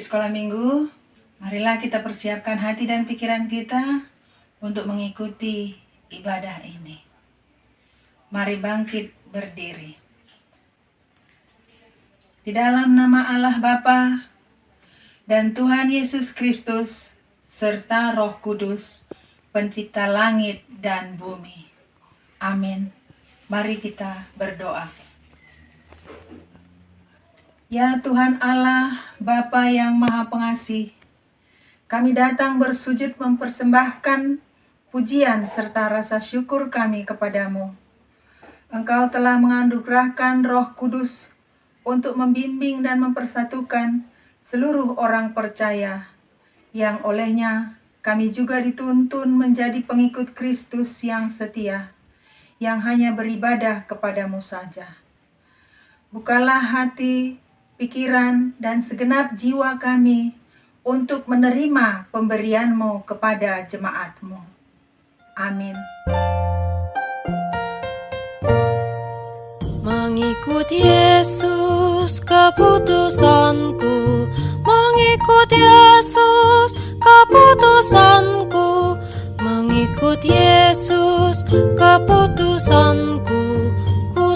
sekolah minggu, marilah kita persiapkan hati dan pikiran kita untuk mengikuti ibadah ini. Mari bangkit berdiri. Di dalam nama Allah Bapa dan Tuhan Yesus Kristus serta Roh Kudus, pencipta langit dan bumi. Amin. Mari kita berdoa. Ya Tuhan Allah, Bapa yang Maha Pengasih, kami datang bersujud mempersembahkan pujian serta rasa syukur kami kepadamu. Engkau telah menganugerahkan Roh Kudus untuk membimbing dan mempersatukan seluruh orang percaya, yang olehnya kami juga dituntun menjadi pengikut Kristus yang setia, yang hanya beribadah kepadamu saja. Bukalah hati, pikiran, dan segenap jiwa kami untuk menerima pemberian-Mu kepada jemaat-Mu. Amin. Mengikut Yesus keputusanku, mengikut Yesus keputusanku, mengikut Yesus keputusanku. Ku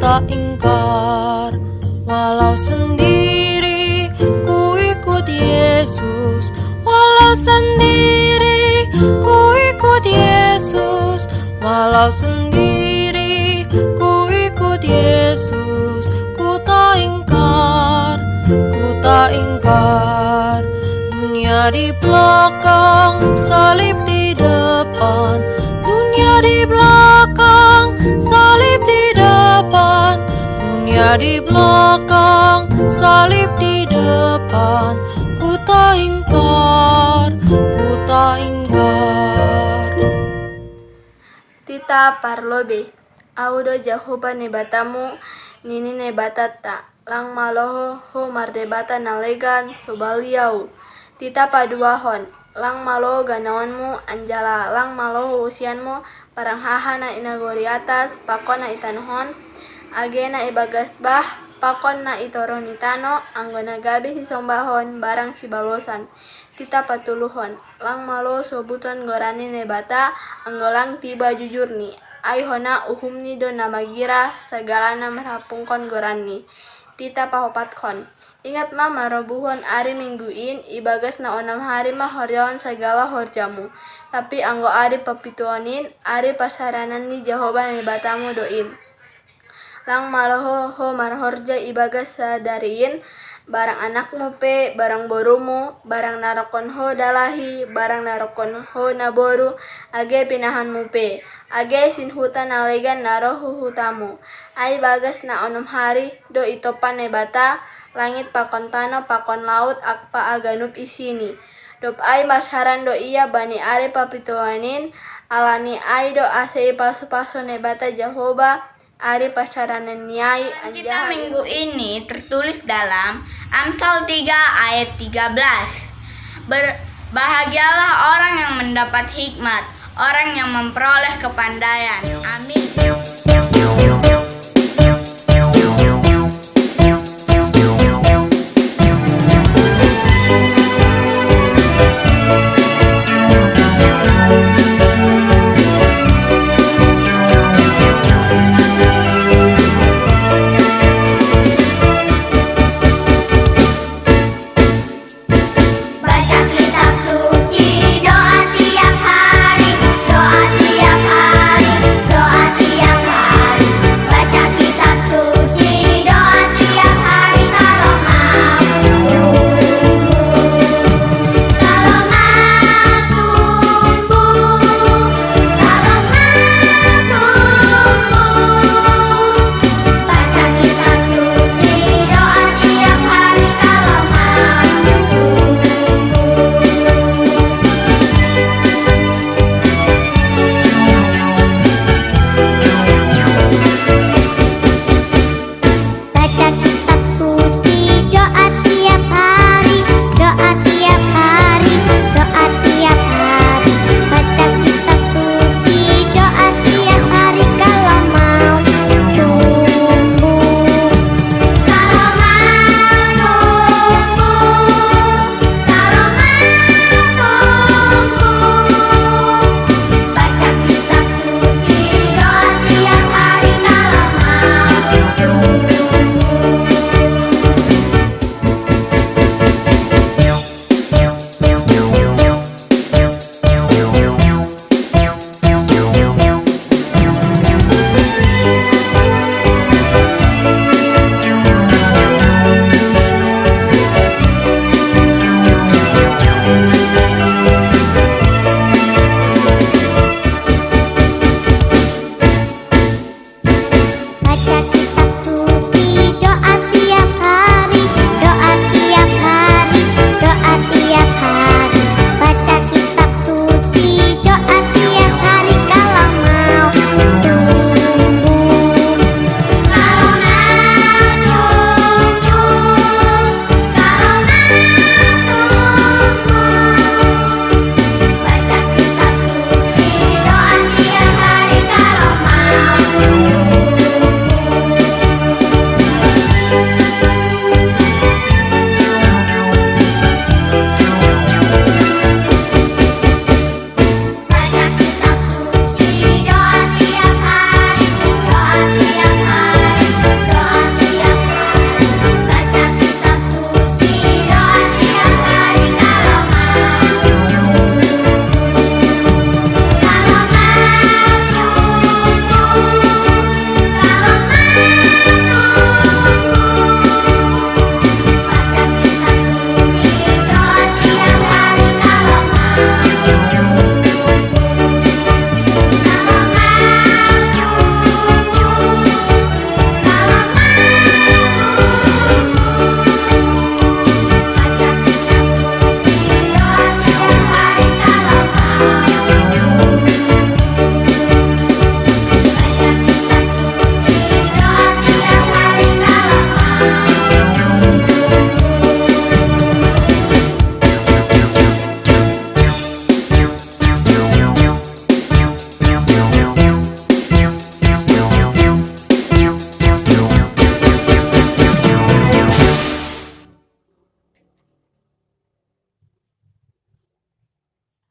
tak ingkar, walau sendiri ku ikut Yesus, walau sendiri ku ikut Yesus, walau sendiri ku ikut Yesus. Ku tak ingkar, dunia di belakang, salib di depan, dunia di belakang, salib di depan, dunia di belakang, salib di depan. Ku tak ingkar. Tita parlobe, audo jahoba ne batamu, nini ne batata, lang maloho ho mardebata nalegan sobaliau. Tita paduahon, lang maloho ganawanmu anjala, lang maloho usianmu parang hahana inagori atas, pakon na itanuhon, agena ibagasbah, pakon na itoronitano, anggona gabi si sombahon, barang si balosan. Tita patuluhon, lang malo sobuton gorani nebata, anggolang tiba jujurni, ay hona uhumni do na magira, segala na merhapungkon gorani. Tita pahopatkon, ingat ma marobuhon ari mingguin, ibagas na onam hari ma horjawan segala horjamu. Tapi anggo ari papituanin, ari pasaranan ni Jehovah nebatamu doin. Lang maloho ho marhorja ibagas sadariin, barang anakmu pe, barang borumu, barang narokon ho dalahi, barang narokon ho naboru, age pinahanmu pe, age sinhuta nalegan narohu hutamu. Ay bagas na onom hari, do itopan nebata, langit pakon tano, pakon laut, akpa aganup isini. Dop ay marsaran do iya bani are papituanin, alani ay do ase paso-paso nebata Jehovah, ari pasaranan niai anjay. Kita minggu ini tertulis dalam Amsal 3 ayat 13. Bahagialah orang yang mendapat hikmat, orang yang memperoleh kepandaian. Amin.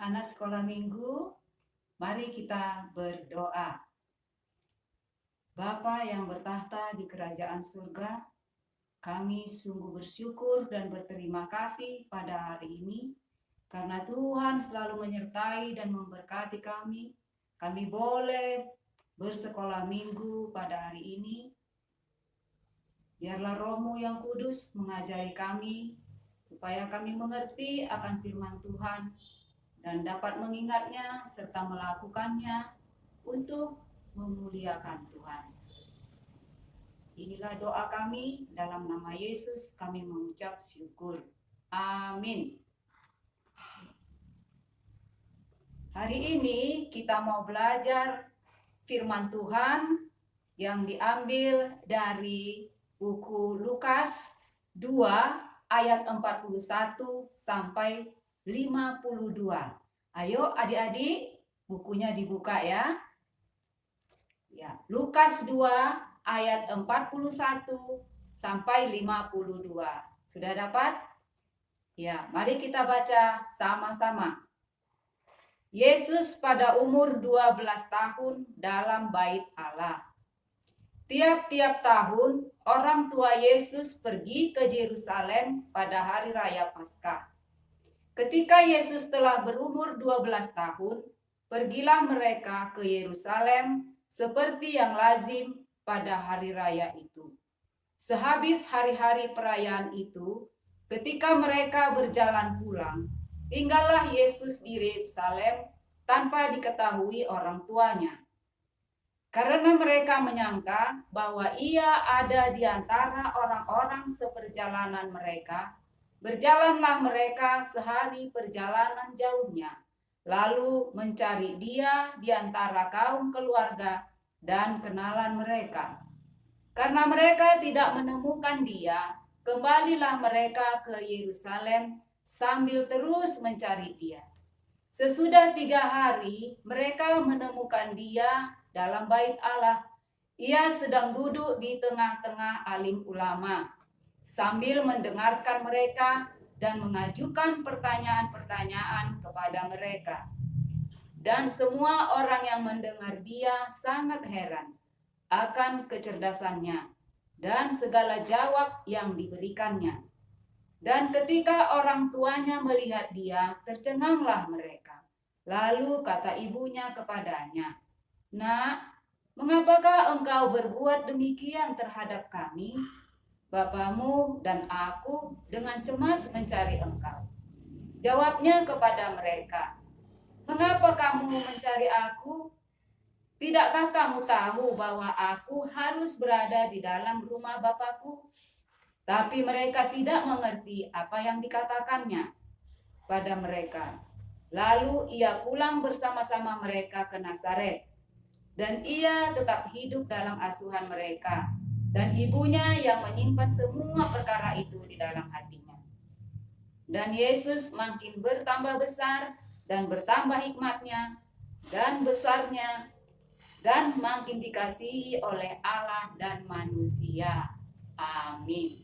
anak sekolah minggu, mari kita berdoa. Bapa yang bertahta di kerajaan surga, kami sungguh bersyukur dan berterima kasih pada hari ini, karena Tuhan selalu menyertai dan memberkati kami. Kami boleh bersekolah minggu pada hari ini. Biarlah Roh-Mu yang kudus mengajari kami, supaya kami mengerti akan firman Tuhan dan dapat mengingatnya serta melakukannya untuk memuliakan Tuhan. Inilah doa kami, dalam nama Yesus kami mengucap syukur. Amin. Hari ini kita mau belajar firman Tuhan yang diambil dari buku Lukas 2 ayat 41 sampai 52. Ayo adik-adik, bukunya dibuka ya. Ya, Lukas 2 ayat 41 sampai 52. Sudah dapat? Ya, mari kita baca sama-sama. Yesus pada umur 12 tahun dalam bait Allah. Tiap-tiap tahun orang tua Yesus pergi ke Yerusalem pada hari raya Paskah. Ketika Yesus telah berumur 12 tahun, pergilah mereka ke Yerusalem seperti yang lazim pada hari raya itu. Sehabis hari-hari perayaan itu, ketika mereka berjalan pulang, tinggallah Yesus di Yerusalem tanpa diketahui orang tuanya. Karena mereka menyangka bahwa ia ada di antara orang-orang seperjalanan mereka, berjalanlah mereka sehari perjalanan jauhnya, lalu mencari dia di antara kaum keluarga dan kenalan mereka. Karena mereka tidak menemukan dia, kembalilah mereka ke Yerusalem sambil terus mencari dia. Sesudah 3 hari, mereka menemukan dia dalam bait Allah. Ia sedang duduk di tengah-tengah alim ulama, sambil mendengarkan mereka dan mengajukan pertanyaan-pertanyaan kepada mereka. Dan semua orang yang mendengar dia sangat heran akan kecerdasannya dan segala jawab yang diberikannya. Dan ketika orang tuanya melihat dia, tercenganglah mereka. Lalu kata ibunya kepadanya, "Nak, mengapakah engkau berbuat demikian terhadap kami? Bapamu dan aku dengan cemas mencari engkau." Jawabnya kepada mereka, "Mengapa kamu mencari aku? Tidakkah kamu tahu bahwa aku harus berada di dalam rumah Bapakku?" Tapi mereka tidak mengerti apa yang dikatakannya pada mereka. Lalu ia pulang bersama-sama mereka ke Nazaret. Dan ia tetap hidup dalam asuhan mereka. Dan ibunya yang menyimpan semua perkara itu di dalam hatinya. Dan Yesus makin bertambah besar dan bertambah hikmatnya dan besarnya dan makin dikasihi oleh Allah dan manusia. Amin.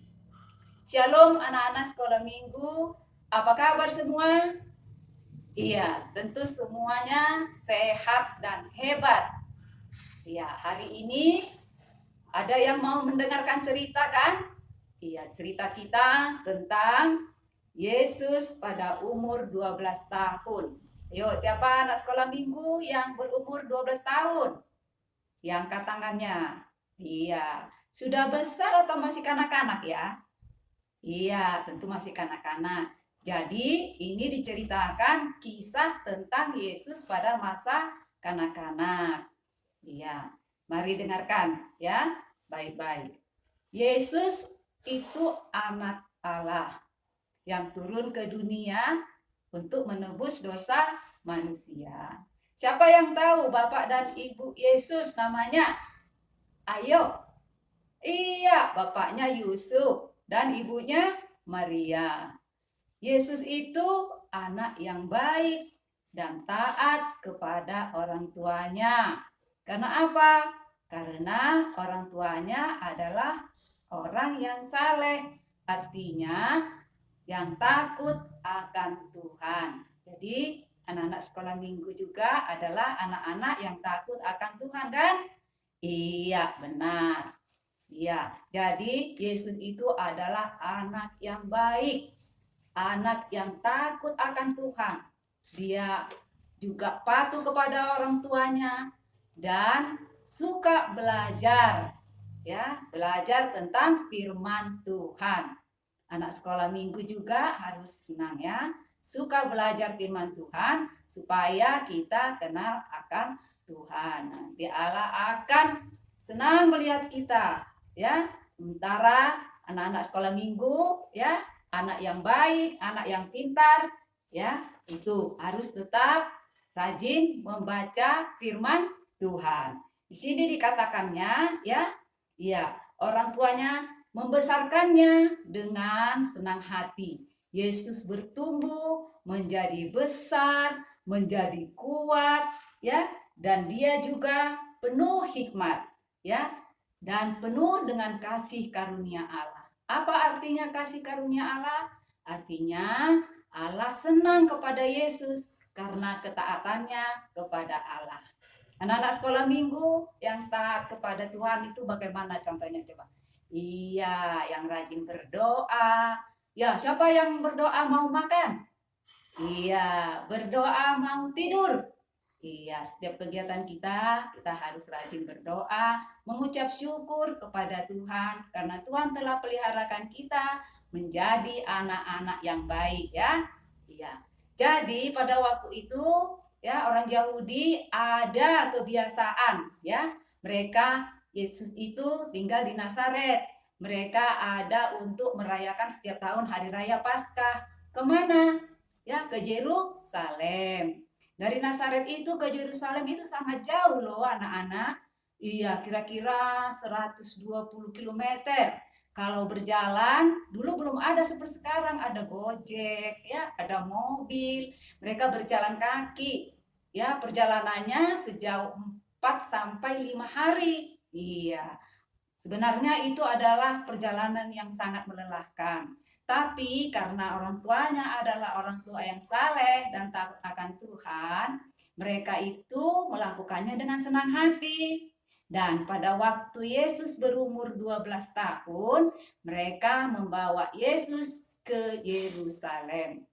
Shalom anak-anak sekolah minggu. Apa kabar semua? Iya, tentu semuanya sehat dan hebat. Ya, hari ini ada yang mau mendengarkan cerita kan? Iya, cerita kita tentang Yesus pada umur 12 tahun. Yuk, siapa anak sekolah minggu yang berumur 12 tahun? Yang angkat tangannya. Iya, sudah besar atau masih kanak-kanak ya? Iya, tentu masih kanak-kanak. Jadi, ini diceritakan kisah tentang Yesus pada masa kanak-kanak. Iya, mari dengarkan ya, baik-baik. Yesus itu anak Allah yang turun ke dunia untuk menebus dosa manusia. Siapa yang tahu Bapak dan Ibu Yesus namanya? Ayo. Iya, bapaknya Yusuf dan ibunya Maria. Yesus itu anak yang baik dan taat kepada orang tuanya. Karena apa? Karena orang tuanya adalah orang yang saleh, artinya yang takut akan Tuhan. Jadi anak-anak sekolah minggu juga adalah anak-anak yang takut akan Tuhan kan? Iya, benar. Iya, jadi Yesus itu adalah anak yang baik, anak yang takut akan Tuhan. Dia juga patuh kepada orang tuanya dan suka belajar, ya, belajar tentang firman Tuhan. Anak sekolah minggu juga harus senang ya, suka belajar firman Tuhan supaya kita kenal akan Tuhan. Nanti Allah akan senang melihat kita, ya. Sementara anak-anak sekolah minggu, ya, anak yang baik, anak yang pintar, ya, itu harus tetap rajin membaca firman Tuhan. Di sini dikatakannya, ya, orang tuanya membesarkannya dengan senang hati. Yesus bertumbuh menjadi besar, menjadi kuat, ya, dan dia juga penuh hikmat, ya, dan penuh dengan kasih karunia Allah. Apa artinya kasih karunia Allah? Artinya Allah senang kepada Yesus karena ketaatannya kepada Allah. Anak-anak sekolah minggu yang taat kepada Tuhan itu bagaimana contohnya coba? Iya, yang rajin berdoa. Ya, siapa yang berdoa mau makan? Iya, berdoa mau tidur. Iya, setiap kegiatan kita harus rajin berdoa, mengucap syukur kepada Tuhan karena Tuhan telah peliharakan kita menjadi anak-anak yang baik, ya. Iya. Jadi pada waktu itu, ya, orang Yahudi ada kebiasaan, ya. Yesus itu tinggal di Nazaret. Mereka ada untuk merayakan setiap tahun hari raya Paskah. Kemana? Ya, ke Yerusalem. Dari Nazaret itu ke Yerusalem itu sangat jauh loh anak-anak. Iya, kira-kira 120 km. Kalau berjalan, dulu belum ada seperti sekarang, ada Gojek, ya, ada mobil. Mereka berjalan kaki. Ya, perjalanannya sejauh 4 sampai 5 hari. Iya. Sebenarnya itu adalah perjalanan yang sangat melelahkan. Tapi karena orang tuanya adalah orang tua yang saleh dan takut akan Tuhan, mereka itu melakukannya dengan senang hati. Dan pada waktu Yesus berumur 12 tahun, mereka membawa Yesus ke Yerusalem.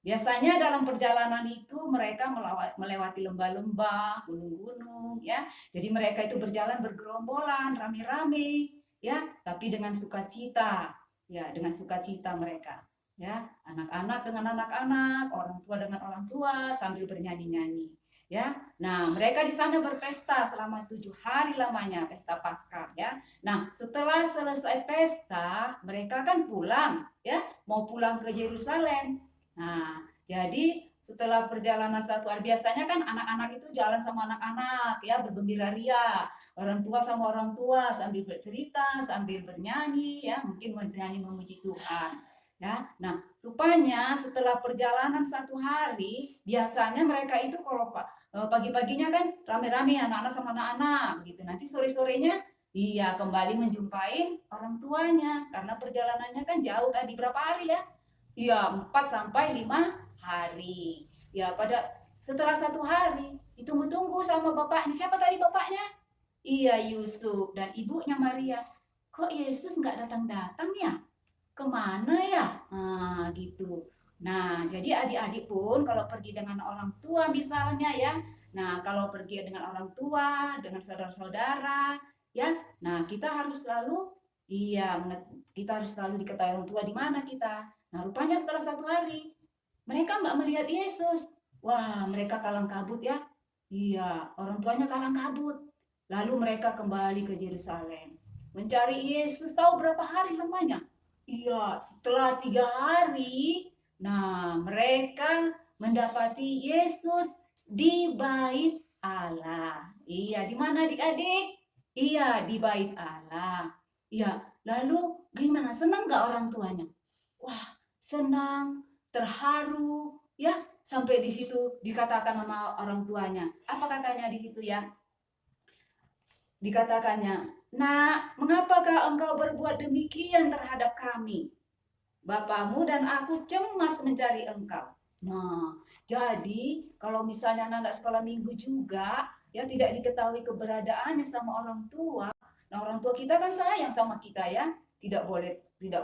Biasanya dalam perjalanan itu mereka melewati lembah-lembah, gunung-gunung, ya. Jadi mereka itu berjalan bergerombolan, rame-rame, ya, tapi dengan sukacita. Ya, dengan sukacita mereka, ya, anak-anak dengan anak-anak, orang tua dengan orang tua sambil bernyanyi-nyanyi, ya. Nah, mereka di sana berpesta selama 7 hari lamanya, pesta Paskah, ya. Nah, setelah selesai pesta, mereka kan pulang, ya, mau pulang ke Yerusalem. Nah, jadi setelah perjalanan 1 hari, biasanya kan anak-anak itu jalan sama anak-anak, ya, bergembira ria. Orang tua sama orang tua sambil bercerita, sambil bernyanyi, ya, mungkin bernyanyi memuji Tuhan, ya. Nah, rupanya setelah perjalanan 1 hari, biasanya mereka itu kalau pagi-paginya kan rame-rame anak-anak sama anak-anak gitu. Nanti sore-sorenya iya kembali menjumpai orang tuanya karena perjalanannya kan jauh tadi berapa hari ya? Iya, 4 sampai 5 hari. Ya, setelah 1 hari ditunggu-tunggu sama bapaknya. Siapa tadi bapaknya? Iya, Yusuf dan ibunya Maria. Kok Yesus nggak datang-datang ya? Kemana ya? Nah, gitu. Nah, jadi adik-adik pun kalau pergi dengan orang tua misalnya ya. Nah, kalau pergi dengan orang tua, dengan saudara-saudara, ya. Nah, kita harus selalu diketahui orang tua di mana kita. Nah, rupanya setelah 1 hari, mereka nggak melihat Yesus. Wah, mereka kalang kabut ya. Iya, orang tuanya kalang kabut. Lalu mereka kembali ke Yerusalem. Mencari Yesus, tahu berapa hari lamanya? Iya, setelah 3 hari, nah mereka mendapati Yesus di bait Allah. Iya, di mana adik-adik? Iya, di bait Allah. Iya, lalu gimana? Senang nggak orang tuanya? Wah, senang, terharu, ya, sampai di situ dikatakan sama orang tuanya. Apa katanya di situ ya? Dikatakannya, "Nak, mengapakah engkau berbuat demikian terhadap kami? Bapamu dan aku cemas mencari engkau." Nah, jadi kalau misalnya anak sekolah minggu juga ya tidak diketahui keberadaannya sama orang tua. Nah, orang tua kita kan sayang sama kita ya. Tidak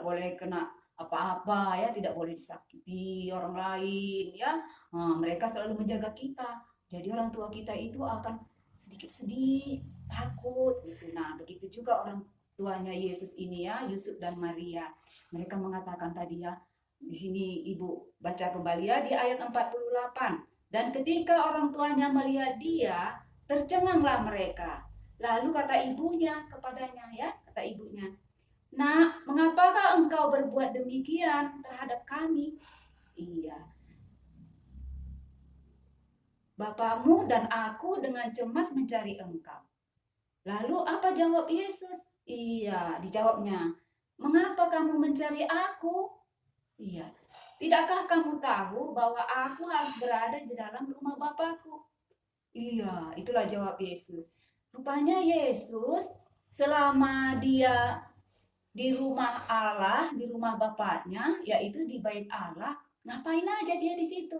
boleh kena apa-apa ya, tidak boleh disakiti orang lain ya. Nah, mereka selalu menjaga kita. Jadi orang tua kita itu akan sedikit sedih, takut gitu. Nah, begitu juga orang tuanya Yesus ini ya, Yusuf dan Maria. Mereka mengatakan tadi ya, di sini Ibu baca kembali ya di ayat 48. Dan ketika orang tuanya melihat dia, tercenganglah mereka. Lalu kata ibunya kepadanya ya, kata ibunya, "Nak, mengapakah engkau berbuat demikian terhadap kami?" Iya, "Bapamu dan aku dengan cemas mencari engkau." Lalu apa jawab Yesus? Iya, dijawabnya, "Mengapa kamu mencari aku?" Iya, "Tidakkah kamu tahu bahwa aku harus berada di dalam rumah Bapakku?" Iya, itulah jawab Yesus. Rupanya Yesus selama dia di rumah Allah, di rumah Bapaknya, yaitu di bait Allah, ngapain aja dia di situ?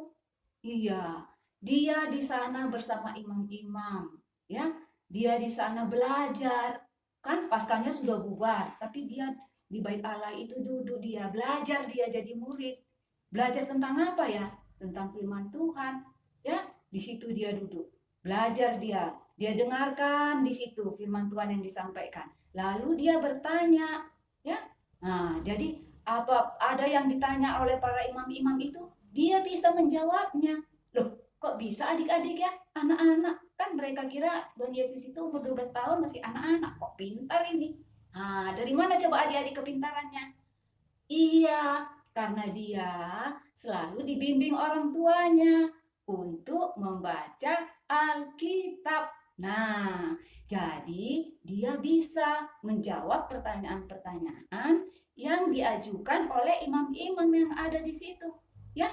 Iya, dia di sana bersama imam-imam, ya. Dia di sana belajar. Kan paskanya sudah bubar, tapi dia di bait Allah itu duduk dia belajar, dia jadi murid. Belajar tentang apa ya? Tentang firman Tuhan, ya. Di situ dia duduk. Belajar dia dengarkan di situ firman Tuhan yang disampaikan. Lalu dia bertanya, ya. Nah, jadi apa ada yang ditanya oleh para imam-imam itu, dia bisa menjawabnya. Loh, kok bisa adik-adik ya? Anak-anak. Kan mereka kira Tuhan Yesus itu umur 12 tahun masih anak-anak. Kok pintar ini? Nah, dari mana coba adik-adik kepintarannya? Iya, karena dia selalu dibimbing orang tuanya untuk membaca Alkitab. Nah, jadi dia bisa menjawab pertanyaan-pertanyaan yang diajukan oleh imam-imam yang ada di situ. Ya,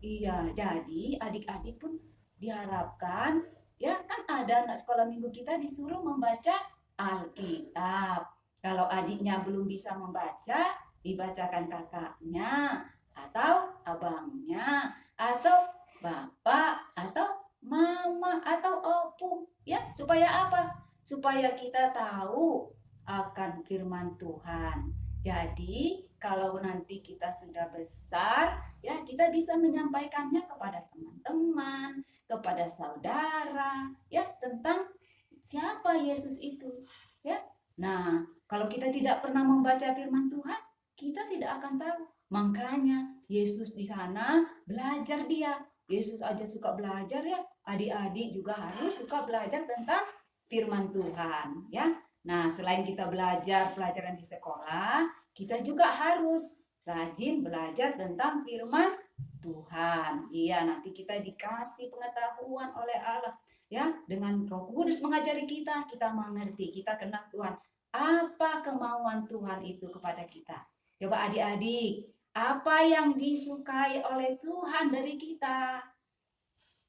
iya. Jadi adik-adik pun diharapkan, ya kan ada anak sekolah minggu kita disuruh membaca Alkitab. Kalau adiknya belum bisa membaca, dibacakan kakaknya atau abangnya atau bapak atau mama atau opung, ya, supaya apa? Supaya kita tahu akan firman Tuhan. Jadi kalau nanti kita sudah besar, ya kita bisa menyampaikannya kepada teman-teman, kepada saudara, ya tentang siapa Yesus itu, ya. Nah, kalau kita tidak pernah membaca firman Tuhan, kita tidak akan tahu. Makanya Yesus di sana belajar dia. Yesus aja suka belajar ya. Adik-adik juga harus suka belajar tentang firman Tuhan, ya. Nah, selain kita belajar pelajaran di sekolah, kita juga harus rajin belajar tentang firman Tuhan. Iya, nanti kita dikasih pengetahuan oleh Allah, ya. Dengan Roh Kudus mengajari kita mengerti, kita kenal Tuhan. Apa kemauan Tuhan itu kepada kita? Coba adik-adik, apa yang disukai oleh Tuhan dari kita?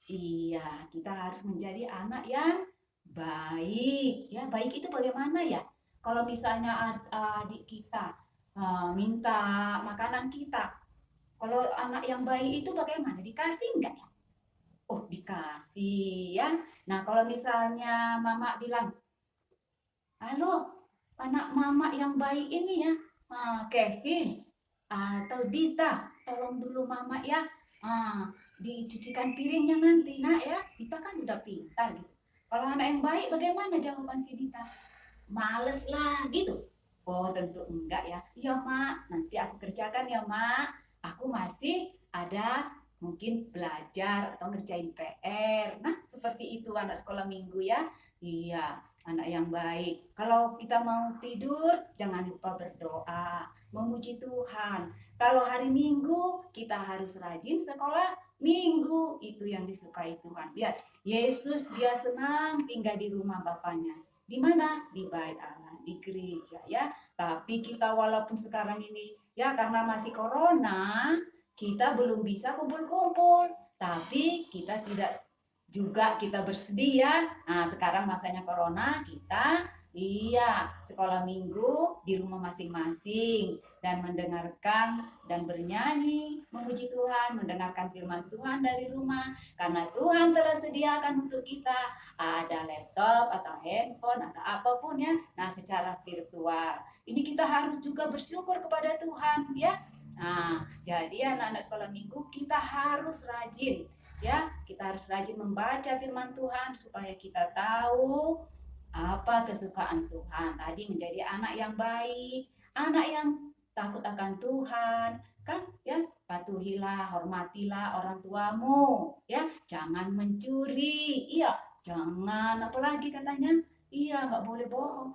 Iya, kita harus menjadi anak yang baik. Ya, baik itu bagaimana ya? Kalau misalnya adik kita minta makanan kita, kalau anak yang baik itu bagaimana? Dikasih enggak ya? Oh, dikasih ya. Nah, kalau misalnya mama bilang, "Halo, anak mama yang baik ini ya, Kevin atau Dita, tolong dulu mama ya, dicucikan piringnya nanti nak ya." Dita kan udah pintar gitu. Kalau anak yang baik bagaimana jawaban si Dita? "Males lah gitu." Oh, tentu enggak ya. "Iya mak, nanti aku kerjakan ya mak. Aku masih ada mungkin belajar atau ngerjain PR." Nah, seperti itu anak sekolah minggu ya. Iya, anak yang baik. Kalau kita mau tidur, jangan lupa berdoa, memuji Tuhan. Kalau hari Minggu, kita harus rajin sekolah Minggu. Itu yang disukai Tuhan. Lihat, Yesus dia senang tinggal di rumah Bapaknya. Di mana? Di bait Allah, di gereja ya. Tapi kita walaupun sekarang ini ya karena masih corona, kita belum bisa kumpul-kumpul. Tapi kita bersedia. Nah, sekarang masanya corona, kita Iya, sekolah minggu di rumah masing-masing dan mendengarkan dan bernyanyi, memuji Tuhan, mendengarkan firman Tuhan dari rumah. Karena Tuhan telah sediakan untuk kita ada laptop atau handphone atau apapun ya. Nah, secara virtual. Ini kita harus juga bersyukur kepada Tuhan ya. Nah, jadi anak-anak sekolah minggu kita harus rajin ya. Kita harus rajin membaca firman Tuhan supaya kita tahu apa kesukaan Tuhan. Tadi menjadi anak yang baik, anak yang takut akan Tuhan, kan ya, patuhilah, hormatilah orang tuamu, ya, jangan mencuri, iya, jangan apalagi katanya, iya, nggak boleh bohong,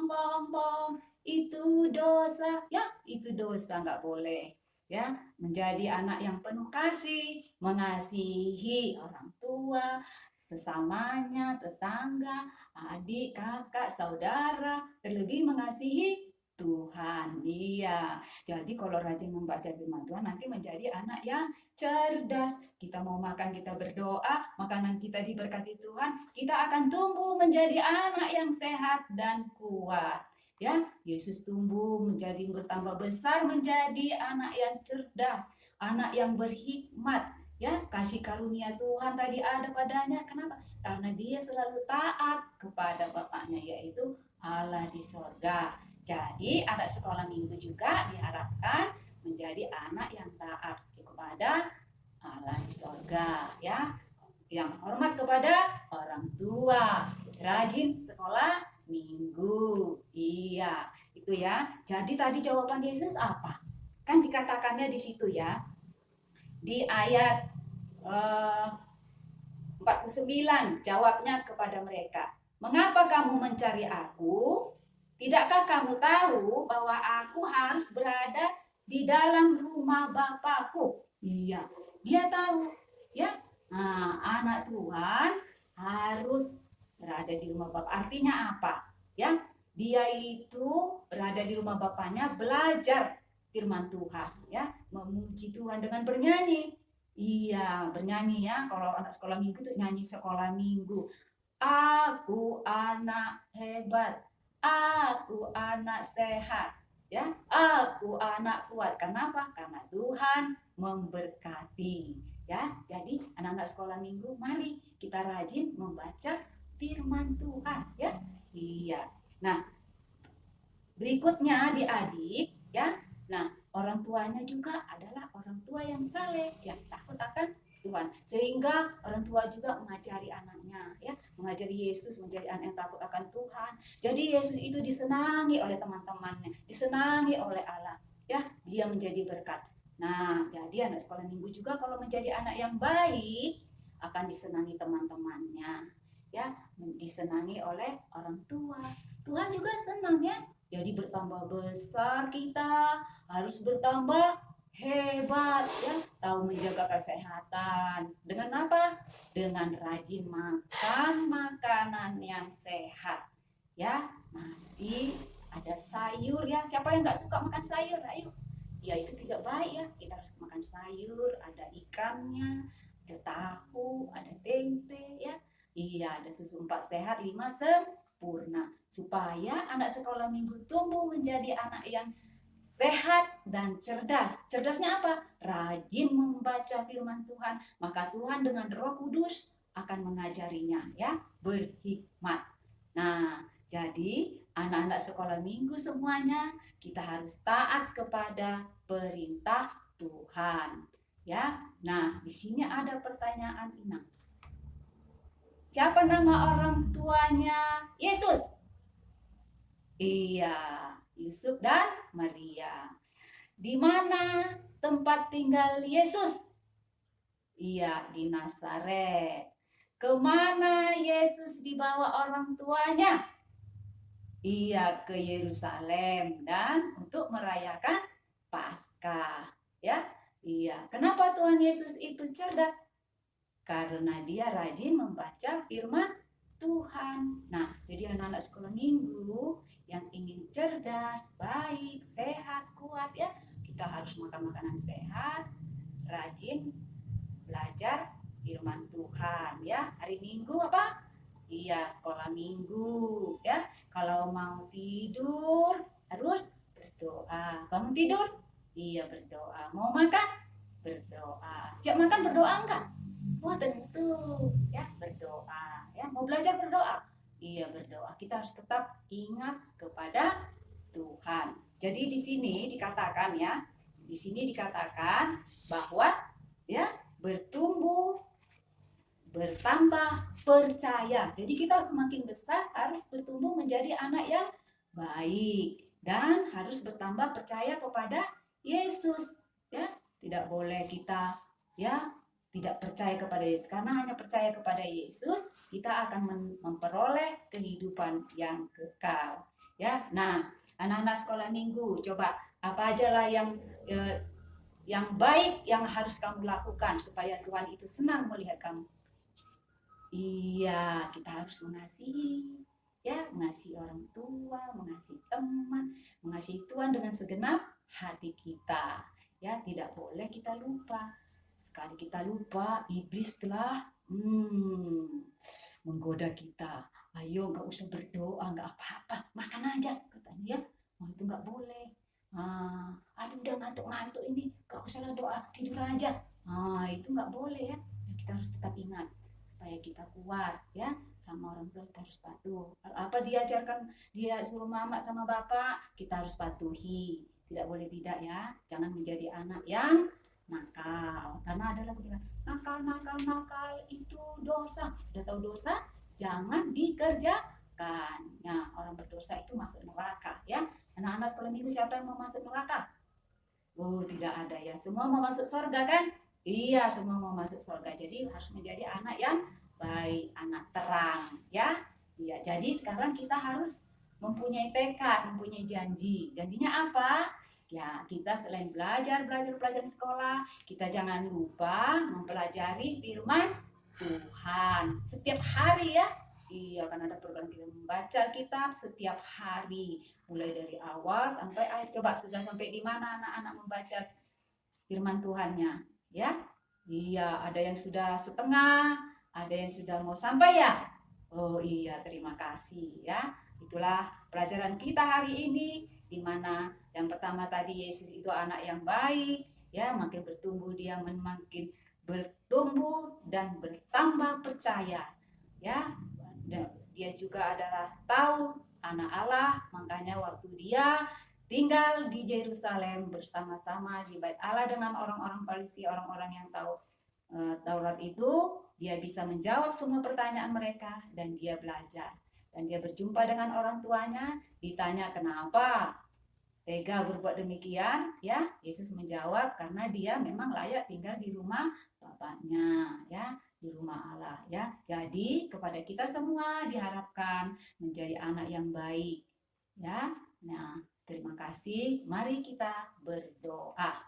bohong, itu dosa, ya, itu dosa, nggak boleh, ya, menjadi anak yang penuh kasih, mengasihi orang tua, sesamanya, tetangga, adik, kakak, saudara, terlebih mengasihi Tuhan. Iya. Jadi kalau rajin membaca firman Tuhan nanti menjadi anak yang cerdas. Kita mau makan, kita berdoa, makanan kita diberkati Tuhan, kita akan tumbuh menjadi anak yang sehat dan kuat. Ya, Yesus tumbuh menjadi bertambah besar menjadi anak yang cerdas, anak yang berhikmat. Ya, kasih karunia Tuhan tadi ada padanya. Kenapa? Karena dia selalu taat kepada Bapaknya, yaitu Allah di sorga. Jadi anak sekolah minggu juga diharapkan menjadi anak yang taat kepada Allah di sorga, ya, yang hormat kepada orang tua, rajin sekolah minggu. Iya, itu ya. Jadi tadi jawaban Yesus apa? Kan dikatakannya di situ ya. Di ayat 49 jawabnya kepada mereka, mengapa kamu mencari aku? Tidakkah kamu tahu bahwa aku harus berada di dalam rumah Bapakku? Iya, dia tahu ya. Nah, anak Tuhan harus berada di rumah Bapak. Artinya apa? Ya, dia itu berada di rumah Bapaknya, belajar firman Tuhan ya, memuji Tuhan dengan bernyanyi. Iya, bernyanyi ya. Kalau anak sekolah minggu itu nyanyi sekolah minggu. Aku anak hebat, aku anak sehat, ya. Aku anak kuat. Kenapa? Karena Tuhan memberkati, ya. Jadi anak-anak sekolah minggu, mari kita rajin membaca firman Tuhan, ya. Iya. Nah, berikutnya adik-adik, ya. Nah, orang tuanya juga adalah orang tua yang saleh, yang takut akan Tuhan. Sehingga orang tua juga mengajari anaknya, ya, mengajari Yesus menjadi anak yang takut akan Tuhan. Jadi Yesus itu disenangi oleh teman-temannya, disenangi oleh Allah, ya, dia menjadi berkat. Nah, jadi anak sekolah minggu juga kalau menjadi anak yang baik akan disenangi teman-temannya, ya, disenangi oleh orang tua. Tuhan juga senang ya. Jadi bertambah besar kita, harus bertambah hebat ya, tahu menjaga kesehatan. Dengan apa? Dengan rajin makan makanan yang sehat. Ya, nasi, ada sayur ya. Siapa yang nggak suka makan sayur? Ayo. Ya itu tidak baik ya. Kita harus makan sayur, ada ikannya, ada tahu, ada tempe ya. Iya, ada susu 4 sehat, 5 sempurna. Supaya anak sekolah minggu tumbuh menjadi anak yang sehat dan cerdas. Cerdasnya apa? Rajin membaca firman Tuhan. Maka Tuhan dengan Roh Kudus akan mengajarinya ya, berhikmat. Nah, jadi anak-anak sekolah minggu semuanya kita harus taat kepada perintah Tuhan. Ya. Nah, di sini ada pertanyaan Inang. Siapa nama orang tuanya Yesus? Iya, Yusuf dan Maria. Di mana tempat tinggal Yesus? Iya, di Nazaret. Kemana Yesus dibawa orang tuanya? Iya, ke Yerusalem dan untuk merayakan Paskah. Ya, iya. Kenapa Tuhan Yesus itu cerdas? Karena dia rajin membaca firman Tuhan. Nah, jadi anak-anak sekolah minggu yang ingin cerdas, baik, sehat, kuat ya, kita harus makan makanan sehat, rajin belajar firman Tuhan ya. Hari Minggu apa? Iya, sekolah minggu ya. Kalau mau tidur harus berdoa. Bangun tidur? Iya berdoa. Mau makan? Berdoa. Siap makan berdoa enggak? Wah tentu ya berdoa. Ya mau belajar berdoa? Iya berdoa. Kita harus tetap ingat kepada Tuhan. Jadi di sini dikatakan ya, di sini dikatakan bahwa ya bertumbuh, bertambah percaya. Jadi kita semakin besar harus bertumbuh menjadi anak yang baik dan harus bertambah percaya kepada Yesus. Ya, tidak boleh kita ya tidak percaya kepada Yesus, karena hanya percaya kepada Yesus kita akan memperoleh kehidupan yang kekal. Ya, nah anak-anak sekolah minggu, coba apa aja lah yang baik yang harus kamu lakukan supaya Tuhan itu senang melihat kamu. Iya, kita harus mengasihi, ya, mengasihi orang tua, mengasihi teman, mengasihi Tuhan dengan segenap hati kita. Ya, tidak boleh kita lupa. Sekali kita lupa, iblis telah menggoda kita. Ayo, nggak usah berdoa, nggak apa-apa, makan aja, katanya ya. Oh, itu nggak boleh. Aduh, udah ngantuk-ngantuk ini, nggak usah doa, tidur aja. Itu nggak boleh ya. Kita harus tetap ingat supaya kita kuat ya, sama orang tua kita harus patuh. Apa diajarkan dia suruh mama sama bapak, kita harus patuhi. Tidak boleh tidak ya. Jangan menjadi anak yang nakal. Karena ada lagu juga, nakal itu dosa. Sudah tahu dosa, jangan dikerjakan. Nah, orang berdosa itu masuk neraka ya. Anak-anak sekolah minggu siapa yang mau masuk neraka? Oh, tidak ada ya. Semua mau masuk surga kan? Iya, semua mau masuk surga. Jadi harus menjadi anak yang baik, anak terang ya. Iya, jadi sekarang kita harus mempunyai tekad, mempunyai janji. Janjinya apa? Ya, kita selain belajar di sekolah, kita jangan lupa mempelajari firman Tuhan setiap hari ya. Iya, kan ada program kita membaca kitab setiap hari, mulai dari awal sampai akhir. Coba sudah sampai di mana anak-anak membaca firman Tuhannya? Ya, iya, ada yang sudah setengah, ada yang sudah mau sampai ya. Oh iya, terima kasih ya. Itulah pelajaran kita hari ini, di mana yang pertama tadi Yesus itu anak yang baik, ya, makin bertumbuh dia makin bertumbuh dan bertambah percaya, ya. Dia juga adalah tahu anak Allah, makanya waktu dia tinggal di Yerusalem bersama-sama di Bait Allah dengan orang-orang Farisi, orang-orang yang tahu Taurat itu, dia bisa menjawab semua pertanyaan mereka dan dia belajar. Dan dia berjumpa dengan orang tuanya, ditanya kenapa tega berbuat demikian, ya. Yesus menjawab karena dia memang layak tinggal di rumah Bapaknya, ya, di rumah Allah, ya. Jadi kepada kita semua diharapkan menjadi anak yang baik, ya. Nah, terima kasih. Mari kita berdoa.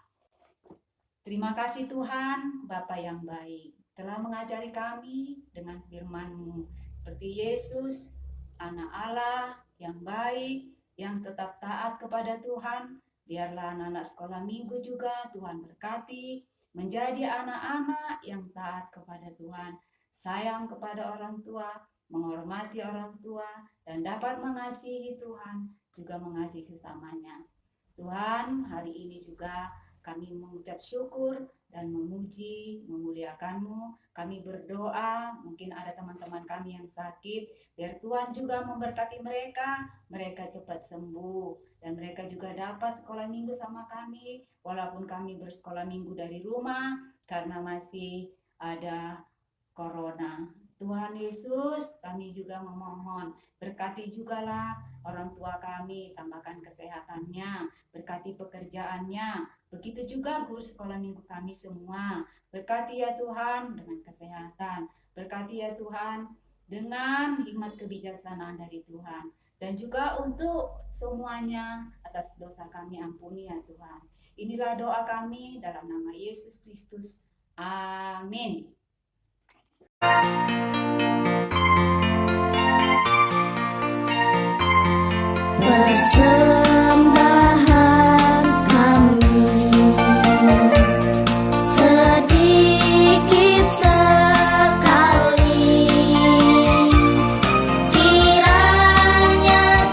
Terima kasih Tuhan, Bapa yang baik, telah mengajari kami dengan firman-Mu. Seperti Yesus, anak Allah yang baik, yang tetap taat kepada Tuhan. Biarlah anak-anak sekolah minggu juga Tuhan berkati, menjadi anak-anak yang taat kepada Tuhan, sayang kepada orang tua, menghormati orang tua, dan dapat mengasihi Tuhan, juga mengasihi sesamanya. Tuhan, hari ini juga kami mengucap syukur dan memuji, memuliakan-Mu. Kami berdoa, mungkin ada teman-teman kami yang sakit, biar Tuhan juga memberkati mereka, mereka cepat sembuh, dan mereka juga dapat sekolah minggu sama kami, walaupun kami bersekolah minggu dari rumah, karena masih ada corona. Tuhan Yesus, kami juga memohon, berkati jugalah orang tua kami, tambahkan kesehatannya, berkati pekerjaannya, begitu juga guru sekolah minggu kami semua. Berkati ya Tuhan dengan kesehatan, berkati ya Tuhan dengan hikmat kebijaksanaan dari Tuhan. Dan juga untuk semuanya atas dosa kami ampuni ya Tuhan. Inilah doa kami dalam nama Yesus Kristus. Amin. Persembahan kami sedikit sekali, kiranya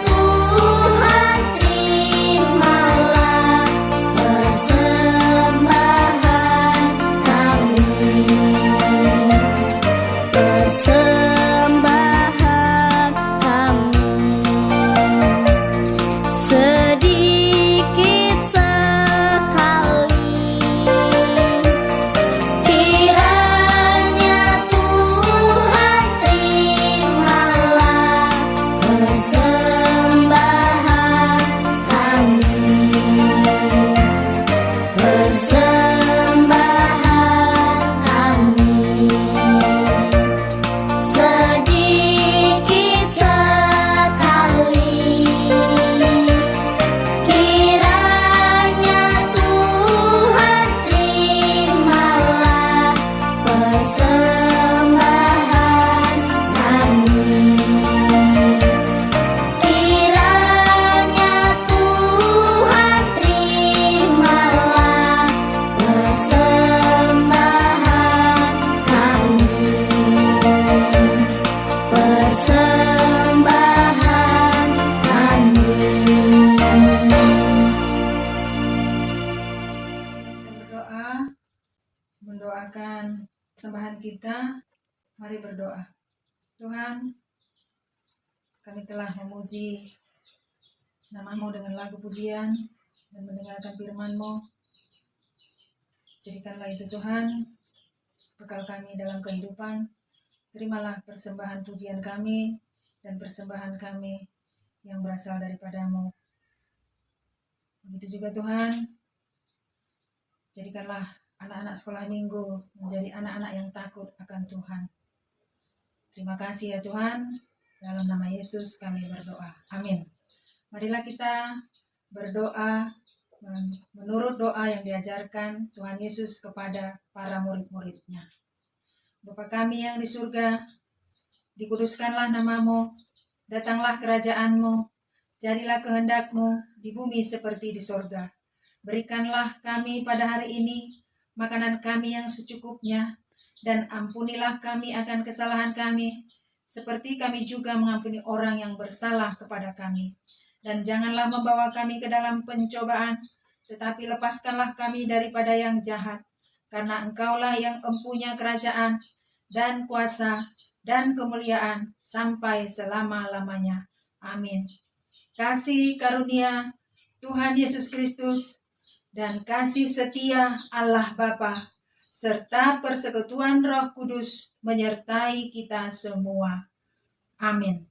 persembahan kami. Sedikit sekali kiranya Tuhan terimalah persembahan kami. Kiranya Tuhan terimalah persembahan kami. Persembahan kami. Berdoa, mendoakan persembahan kita. Mari berdoa. Tuhan, kami telah memuji nama-Mu dengan lagu pujian dan mendengarkan firman-Mu. Jadikanlah itu Tuhan bekal kami dalam kehidupan. Terimalah persembahan pujian kami dan persembahan kami yang berasal daripada-Mu. Begitu juga Tuhan, jadikanlah anak-anak sekolah minggu menjadi anak-anak yang takut akan Tuhan. Terima kasih ya Tuhan, dalam nama Yesus kami berdoa. Amin. Marilah kita berdoa menurut doa yang diajarkan Tuhan Yesus kepada para murid-murid-Nya. Bapa kami yang di surga, dikuduskanlah nama-Mu, datanglah kerajaan-Mu, jadilah kehendak-Mu di bumi seperti di sorga. Berikanlah kami pada hari ini makanan kami yang secukupnya, dan ampunilah kami akan kesalahan kami, seperti kami juga mengampuni orang yang bersalah kepada kami. Dan janganlah membawa kami ke dalam pencobaan, tetapi lepaskanlah kami daripada yang jahat. Karena Engkaulah yang empunya kerajaan, dan kuasa, dan kemuliaan, sampai selama-lamanya. Amin. Kasih karunia Tuhan Yesus Kristus, dan kasih setia Allah Bapa, serta persekutuan Roh Kudus menyertai kita semua. Amin.